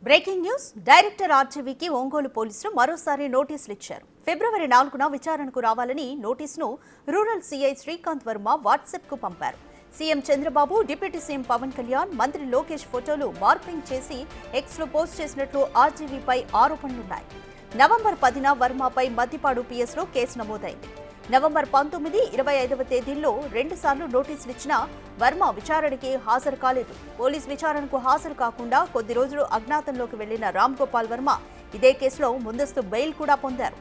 Breaking news. Director ఆర్జీవీకి ఒంగోలు పోలీసులు మరోసారి నోటీసులు ఇచ్చారు. ఫిబ్రవరి 4న విచారణకు రావాలని నోటీసును rural CI Srikanth Varma WhatsApp కు పంపారు. CM Chandrababu, deputy CM Pawan Kalyan, మంత్రి లోకేష్ ఫోటోలు మార్పింగ్ చేసి ఎక్స్ లో పోస్ట్ చేసినట్లు ఆర్జీవీపై ఆరోపణలున్నాయి. నవంబర్ 10న వర్మపై మద్దిపాడు పిఎస్లో కేసు నమోదైంది. నవంబర్ 19, 25వ తేదీల్లో 2 సార్లు నోటీసులు ఇచ్చినా వర్మ విచారణకి హాజరు కాలేదు. పోలీస్ విచారణకు హాజరు కాకుండా కొద్ది రోజులు అజ్ఞాతంలోకి వెళ్లిన రామ్ గోపాల్ వర్మ ఇదే కేసులో ముందస్తు బెయిల్ కూడా పొందారు.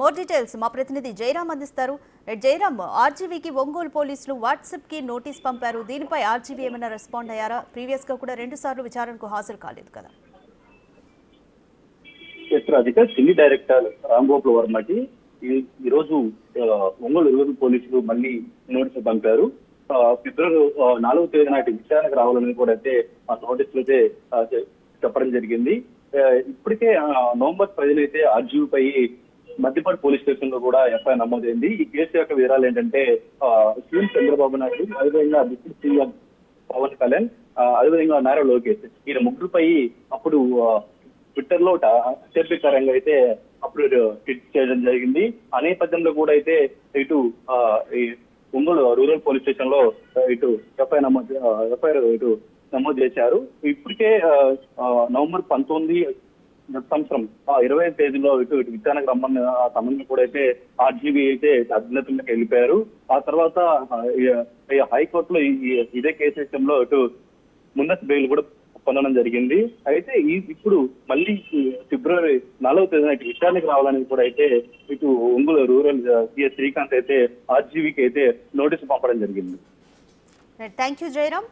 మోర్ డీటెయిల్స్ మా ప్రతినిధి జయరామ్ అందిస్తారు. జయరామ్, ఆర్జీవీకి ఒంగోలు పోలీసులు వాట్సాప్ కి నోటీస్ పంపారు. దీనిపై ఆర్జీవీ ఏమైనా రెస్పాండ్ అయ్యారా? ప్రీవియస్ గా కూడా 2 సార్లు విచారణకు హాజరు కాలేదు కదా. సినీ డైరెక్టర్ రామ్ గోపాల్ వర్మకి ఈ రోజు ఒంగోలు రూరల్ పోలీసులు మళ్ళీ నోటీసులు పంపారు. ఫిబ్రవరి 4వ తేదీ నాటి విచారణకు రావాలని కూడా అయితే ఆ నోటీసులు అయితే చెప్పడం జరిగింది. ఇప్పటికే నవంబర్ 10న అయితే ఆర్జీవీపై మద్దిపాడు పోలీస్ స్టేషన్ లో కూడా ఎఫ్ఐఆర్ నమోదైంది. ఈ కేసు యొక్క వివరాలు ఏంటంటే సీఎం చంద్రబాబు నాయుడు, అదేవిధంగా డిప్యూటీ సీఎం పవన్ కళ్యాణ్, అదేవిధంగా నారా లోకేష్, ఈయన ముగ్గురుపై అప్పుడు ట్విట్టర్ లో అత్యధికంగా అయితే అప్పుడు ట్వీట్ చేయడం జరిగింది. ఆ నేపథ్యంలో కూడా అయితే ఇటు ఒంగోలు రూరల్ పోలీస్ స్టేషన్ లో ఇటు ఎఫ్ఐఆర్ నమోదు చేశారు. ఇప్పటికే నవంబర్ 19 సంవత్సరం 20వ తేదీలో ఇటు విచారణకు రమ్మని సంబంధం కూడా అయితే ఆర్జీవీ అయితే అజ్ఞాతంలోకి వెళ్ళిపోయారు. ఆ తర్వాత హైకోర్టులో ఇదే కేసు విషయంలో ఇటు ముందస్తు బెయిల్ కూడా పొందడం జరిగింది. అయితే ఇప్పుడు మళ్ళీ ఫిబ్రవరి 4వ తేదీన ఇటు విచారణకు రావాలని కూడా అయితే ఇటు ఒంగోలు రూరల్ సిఎస్ శ్రీకాంత్ అయితే ఆర్జీవీకి అయితే నోటీసు పంపడం జరిగింది. Thank you Jayaram.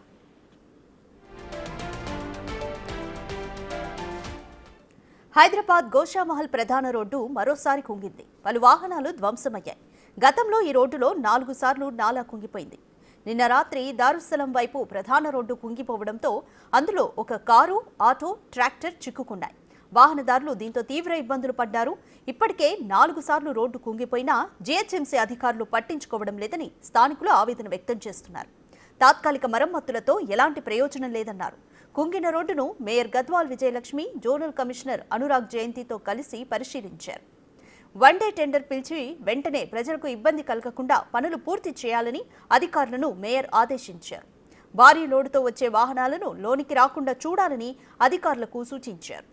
హైదరాబాద్ గోషామహల్ ప్రధాన రోడ్డు మరోసారి కుంగింది. పలు వాహనాలు ధ్వంసమయ్యాయి. గతంలో ఈ రోడ్డులో 4 సార్లు నాలా కుంగిపోయింది. నిన్న రాత్రి దారుస్సలం వైపు ప్రధాన రోడ్డు కుంగిపోవడంతో అందులో ఒక కారు, ఆటో, ట్రాక్టర్ చిక్కుకున్నాయి. వాహనదారులు దీంతో తీవ్ర ఇబ్బందులు పడ్డారు. ఇప్పటికే 4 సార్లు రోడ్డు కుంగిపోయినా జీహెచ్ఎంసీ అధికారులు పట్టించుకోవడం లేదని స్థానికులు ఆవేదన వ్యక్తం చేస్తున్నారు. తాత్కాలిక మరమ్మతులతో ఎలాంటి ప్రయోజనం లేదన్నారు. కుంగిన రోడ్డును mayor Gadwal Vijayalakshmi, zonal commissioner Anurag జయంతితో కలిసి పరిశీలించారు. 1 డే టెండర్ పిలిచి వెంటనే ప్రజలకు ఇబ్బంది కలగకుండా పనులు పూర్తి చేయాలని అధికారులను మేయర్ ఆదేశించారు. భారీ లోడుతో వచ్చే వాహనాలను లోనికి రాకుండా చూడాలని అధికారులకు సూచించారు.